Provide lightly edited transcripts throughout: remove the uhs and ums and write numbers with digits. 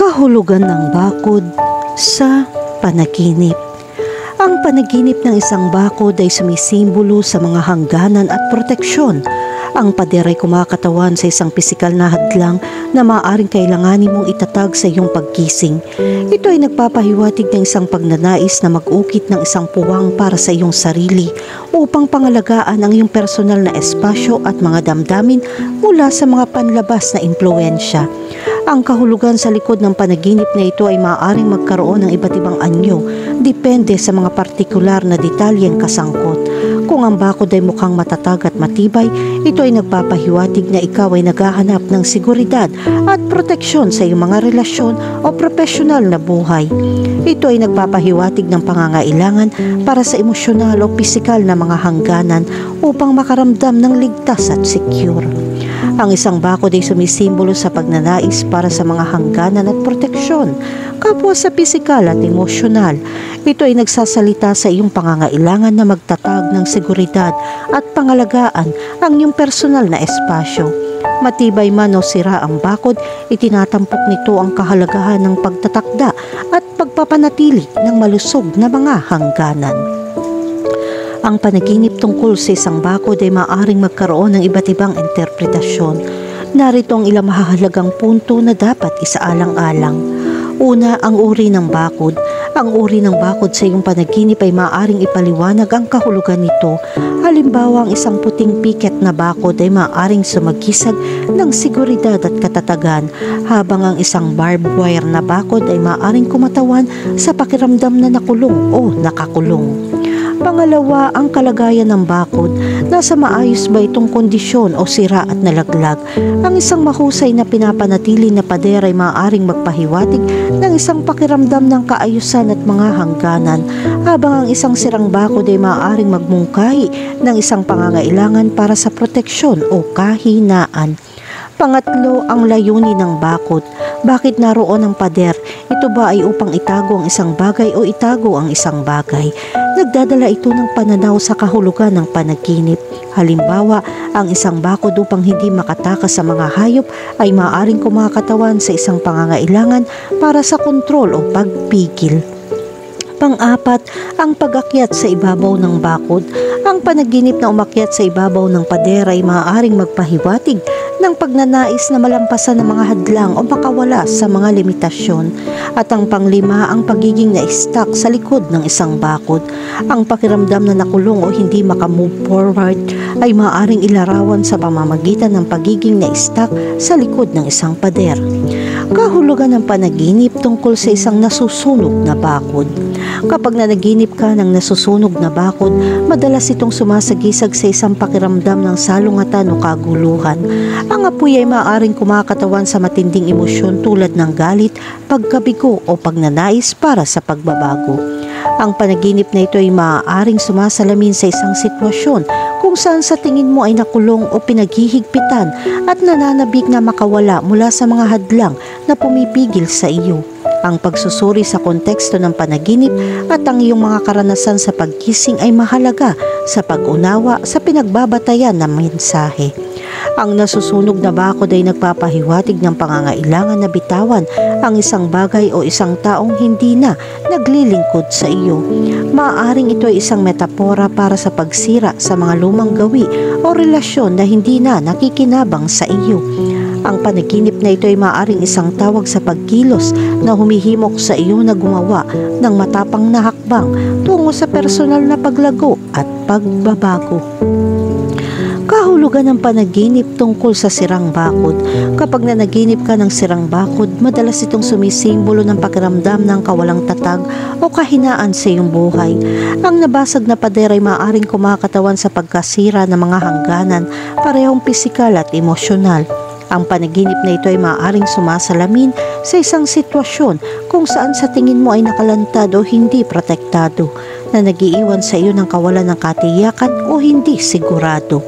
Kahulugan ng bakod sa panaginip. Ang panaginip ng isang bakod ay sumisimbolo sa mga hangganan at proteksyon. Ang pader ay kumakatawan sa isang pisikal na hadlang na maaaring kailanganin mong itatag sa iyong pagkising. Ito ay nagpapahiwatig ng isang pagnanais na mag-ukit ng isang puwang para sa iyong sarili upang pangalagaan ang iyong personal na espasyo at mga damdamin mula sa mga panlabas na impluensya. Ang kahulugan sa likod ng panaginip na ito ay maaaring magkaroon ng iba't ibang anyo, depende sa mga partikular na detalyeng kasangkot. Kung ang bakod ay mukhang matatag at matibay, ito ay nagpapahiwatig na ikaw ay naghahanap ng seguridad at proteksyon sa iyong mga relasyon o profesional na buhay. Ito ay nagpapahiwatig ng pangangailangan para sa emosyonal o pisikal na mga hangganan upang makaramdam ng ligtas at secure. Ang isang bakod ay sumisimbolo sa pagnanais para sa mga hangganan at proteksyon, kapwa sa pisikal at emosyonal. Ito ay nagsasalita sa iyong pangangailangan na magtatag ng seguridad at pangalagaan ang iyong personal na espasyo. Matibay man o sira ang bakod, itinatampok nito ang kahalagahan ng pagtatakda at pagpapanatili ng malusog na mga hangganan. Ang panaginip tungkol sa isang bakod ay maaaring magkaroon ng iba't ibang interpretasyon. Narito ang ilang mahahalagang punto na dapat isaalang-alang. Una, ang uri ng bakod. Ang uri ng bakod sa iyong panaginip ay maaaring ipaliwanag ang kahulugan nito. Halimbawa, ang isang puting piket na bakod ay maaaring sumagisag ng seguridad at katatagan, habang ang isang barbed wire na bakod ay maaaring kumatawan sa pakiramdam na nakulong o nakakulong. Pangalawa, ang kalagayan ng bakod. Nasa maayos ba itong kondisyon o sira at nalaglag? Ang isang mahusay na pinapanatili na pader ay maaaring magpahiwatig ng isang pakiramdam ng kaayusan at mga hangganan, habang ang isang sirang bakod ay maaaring magmungkahi ng isang pangangailangan para sa proteksyon o kahinaan. Pangatlo, ang layunin ng bakod. Bakit naroon ang pader? Ito ba ay upang itago ang isang bagay o itago ang isang bagay? Nagdadala ito ng pananaw sa kahulugan ng panaginip. Halimbawa, ang isang bakod upang hindi makatakas sa mga hayop ay maaaring kumakatawan sa isang pangangailangan para sa kontrol o pagpigil. Pang-apat, ang pag-akyat sa ibabaw ng bakod. Ang panaginip na umakyat sa ibabaw ng pader ay maaaring magpahiwatig ng pagnanais na malampasan ng mga hadlang o makawala sa mga limitasyon. At ang panglima, ang pagiging na-stuck sa likod ng isang bakod. Ang pakiramdam na nakulong o hindi makamove forward ay maaaring ilarawan sa pamamagitan ng pagiging na-stuck sa likod ng isang pader. Kahulugan ng panaginip tungkol sa isang nasusunog na bakod. Kapag nanaginip ka ng nasusunog na bakod, madalas itong sumasagisag sa isang pakiramdam ng salungatan o kaguluhan. Ang apoy ay maaaring kumakatawan sa matinding emosyon tulad ng galit, pagkabigo o pagnanais para sa pagbabago. Ang panaginip na ito ay maaaring sumasalamin sa isang sitwasyon kung saan sa tingin mo ay nakulong o pinaghihigpitan at nananabik na makawala mula sa mga hadlang na pumipigil sa iyo. Ang pagsusuri sa konteksto ng panaginip at ang iyong mga karanasan sa pagkising ay mahalaga sa pag-unawa sa pinagbabatayan ng mensahe. Ang nasusunog na bakod ay nagpapahiwatig ng pangangailangan na bitawan ang isang bagay o isang taong hindi na naglilingkod sa iyo. Maaaring ito ay isang metapora para sa pagsira sa mga lumang gawi o relasyon na hindi na nakikinabang sa iyo. Ang panaginip na ito ay maaaring isang tawag sa pagkilos na humihimok sa iyo na gumawa ng matapang na hakbang tungo sa personal na paglago at pagbabago. Kahulugan ng panaginip tungkol sa sirang bakod. Kapag nanaginip ka ng sirang bakod, madalas itong sumisimbolo ng pakiramdam ng kawalang tatag o kahinaan sa iyong buhay. Ang nabasag na pader ay maaaring kumakatawan sa pagkasira ng mga hangganan, parehong pisikal at emosyonal. Ang panaginip na ito ay maaaring sumasalamin sa isang sitwasyon kung saan sa tingin mo ay nakalantad o hindi protektado, na nagiiwan sa iyo ng kawalan ng katiyakan o hindi sigurado.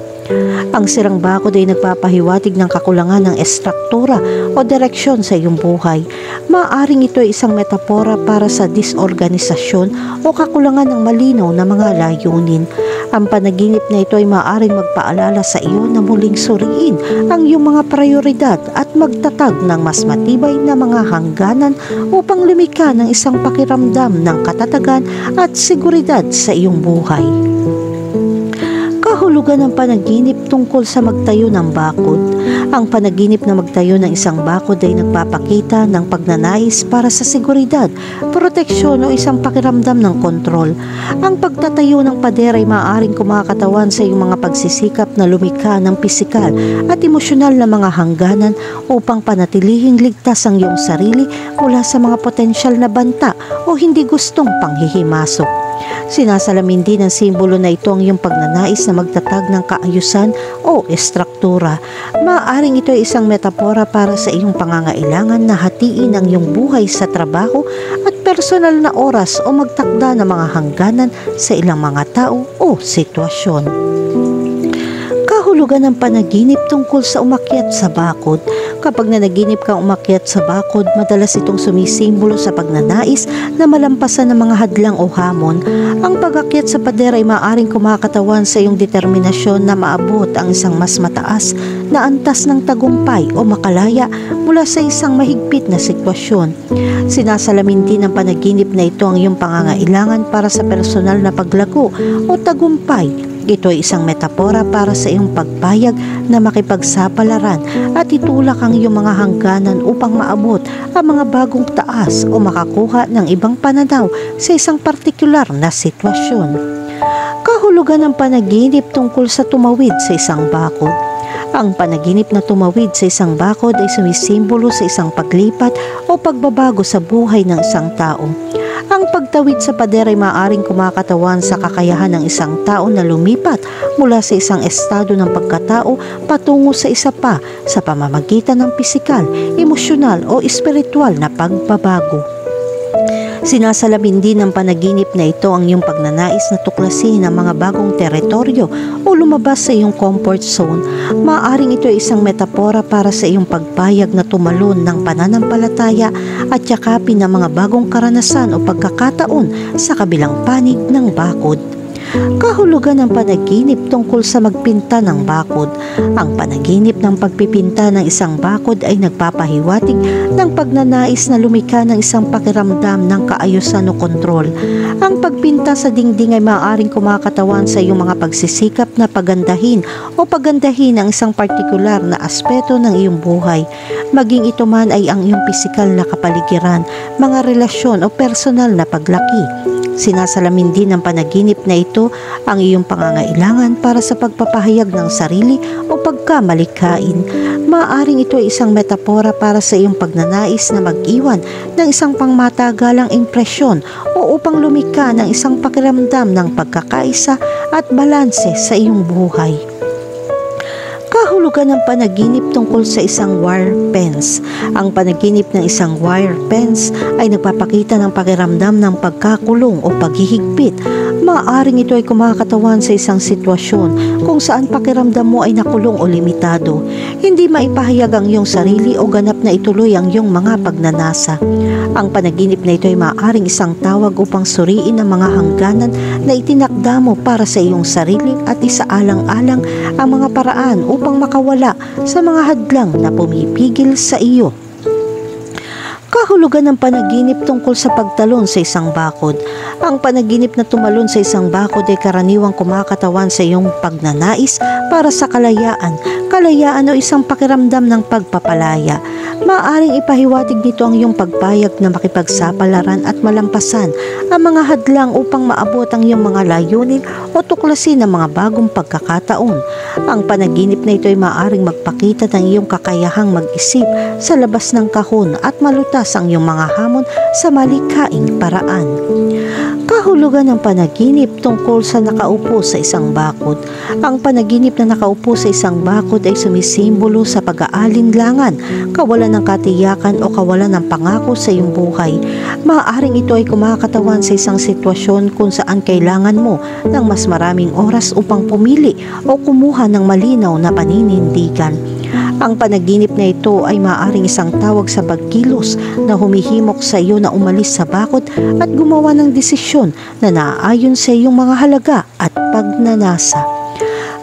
Ang sirang bakod ay nagpapahiwatig ng kakulangan ng estruktura o direksyon sa iyong buhay. Maaaring ito ay isang metapora para sa disorganisasyon o kakulangan ng malinaw na mga layunin. Ang panaginip na ito ay maaaring magpaalala sa iyo na muling suriin ang iyong mga prioridad at magtatag ng mas matibay na mga hangganan upang lumikha ng isang pakiramdam ng katatagan at seguridad sa iyong buhay. Kahulugan ng panaginip tungkol sa magtayo ng bakod. Ang panaginip na magtayo ng isang bakod ay nagpapakita ng pagnanais para sa seguridad, proteksyon o isang pakiramdam ng kontrol. Ang pagtatayo ng pader ay maaaring kumakatawan sa iyong mga pagsisikap na lumikha ng pisikal at emosyonal na mga hangganan upang panatilihing ligtas ang iyong sarili mula sa mga potensyal na banta o hindi gustong panghihimasok. Sinasalamin din ng simbolo na ito ang iyong pagnanais na magtatag ng kaayusan o estruktura. Maaaring ito ay isang metapora para sa iyong pangangailangan na hatiin ang iyong buhay sa trabaho at personal na oras o magtakda ng mga hangganan sa ilang mga tao o sitwasyon. Kahulugan ng panaginip tungkol sa umakyat sa bakod. Kapag nanaginip kang umakyat sa bakod, madalas itong sumisimbolo sa pagnanais na malampasan ng mga hadlang o hamon. Ang pag-akyat sa pader ay maaaring kumakatawan sa iyong determinasyon na maabot ang isang mas mataas na antas ng tagumpay o makalaya mula sa isang mahigpit na sitwasyon. Sinasalamin din ng panaginip na ito ang iyong pangangailangan para sa personal na paglago o tagumpay. Ito ay isang metapora para sa iyong pagpayag na makipagsapalaran at itulak ang iyong mga hangganan upang maabot ang mga bagong taas o makakuha ng ibang pananaw sa isang partikular na sitwasyon. Kahulugan ng panaginip tungkol sa tumawid sa isang bakod. Ang panaginip na tumawid sa isang bakod ay sumisimbolo sa isang paglipat o pagbabago sa buhay ng isang tao. Ang pagtawid sa pader ay maaaring kumakatawan sa kakayahan ng isang tao na lumipat mula sa isang estado ng pagkatao patungo sa isa pa sa pamamagitan ng pisikal, emosyonal o espiritual na pagbabago. Sinasalamin din ng panaginip na ito ang iyong pagnanais na tuklasin ang mga bagong teritoryo o lumabas sa iyong comfort zone. Maaaring ito ay isang metapora para sa iyong pagpayag na tumalon ng pananampalataya at yakapin ang mga bagong karanasan o pagkakataon sa kabilang panig ng bakod. Kahulugan ng panaginip tungkol sa magpinta ng bakod. Ang panaginip ng pagpipinta ng isang bakod ay nagpapahiwatig ng pagnanais na lumikha ng isang pakiramdam ng kaayusan o kontrol. Ang pagpinta sa dingding ay maaaring kumakatawan sa iyong mga pagsisikap na pagandahin o pagandahin ang isang partikular na aspeto ng iyong buhay. Maging ito man ay ang iyong pisikal na kapaligiran, mga relasyon o personal na paglaki. Sinasalamin din ng panaginip na ito ang iyong pangangailangan para sa pagpapahayag ng sarili o pagkamalikhain. Maaaring ito ay isang metapora para sa iyong pagnanais na mag-iwan ng isang pangmatagalang impresyon o upang lumikha ng isang pakiramdam ng pagkakaisa at balanse sa iyong buhay. Kahulugan ng panaginip tungkol sa isang wire fence. Ang panaginip ng isang wire fence ay nagpapakita ng pakiramdam ng pagkakulong o paghihigpit. Maaaring ito ay kumakatawan sa isang sitwasyon kung saan pakiramdam mo ay nakulong o limitado. Hindi maipahayag ang iyong sarili o ganap na ituloy ang iyong mga pagnanasa. Ang panaginip na ito ay maaaring isang tawag upang suriin ang mga hangganan na itinakda mo para sa iyong sarili at isaalang-alang ang mga paraan upang makawala sa mga hadlang na pumipigil sa iyo. Kahulugan ng panaginip tungkol sa pagtalon sa isang bakod. Ang panaginip na tumalon sa isang bakod ay karaniwang kumakatawan sa iyong pagnanais para sa kalayaan o isang pakiramdam ng pagpapalaya. Maaaring ipahiwatig nito ang iyong pagpayag na makipagsapalaran at malampasan ang mga hadlang upang maabot ang iyong mga layunin o tuklasin ang mga bagong pagkakataon. Ang panaginip na ito ay maaaring magpakita ng iyong kakayahang mag-isip sa labas ng kahon at malutas ang iyong mga hamon sa malikhaing paraan. Kahulugan ng panaginip tungkol sa nakaupo sa isang bakod. Ang panaginip na nakaupo sa isang bakod ay sumisimbolo sa pag-aalinlangan, kawalan ng katiyakan o kawalan ng pangako sa iyong buhay. Maaaring ito ay kumakatawan sa isang sitwasyon kung saan kailangan mo ng mas maraming oras upang pumili o kumuha ng malinaw na paninindigan. Ang panaginip na ito ay maaaring isang tawag sa pagkilos na humihimok sa iyo na umalis sa bakod at gumawa ng desisyon na naaayon sa iyong mga halaga at pagnanasa.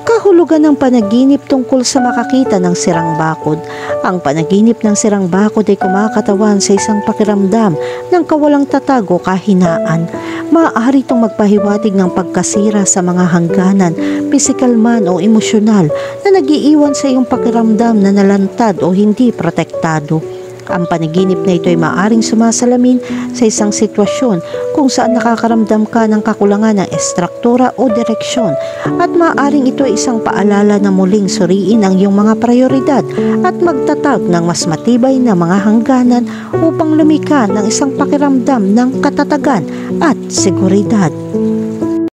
Kahulugan ng panaginip tungkol sa makakita ng sirang bakod. Ang panaginip ng sirang bakod ay kumakatawan sa isang pakiramdam ng kawalang tatag o kahinaan. Maaari itong magpahiwatig ng pagkasira sa mga hangganan, pisikal man o emosyonal, na nagiiwan sa iyong pakiramdam na nalantad o hindi protektado. Ang panaginip na ito ay maaaring sumasalamin sa isang sitwasyon kung saan nakakaramdam ka ng kakulangan ng estruktura o direksyon, at maaaring ito ay isang paalala na muling suriin ang iyong mga prioridad at magtatag ng mas matibay na mga hangganan upang lumikha ng isang pakiramdam ng katatagan at seguridad.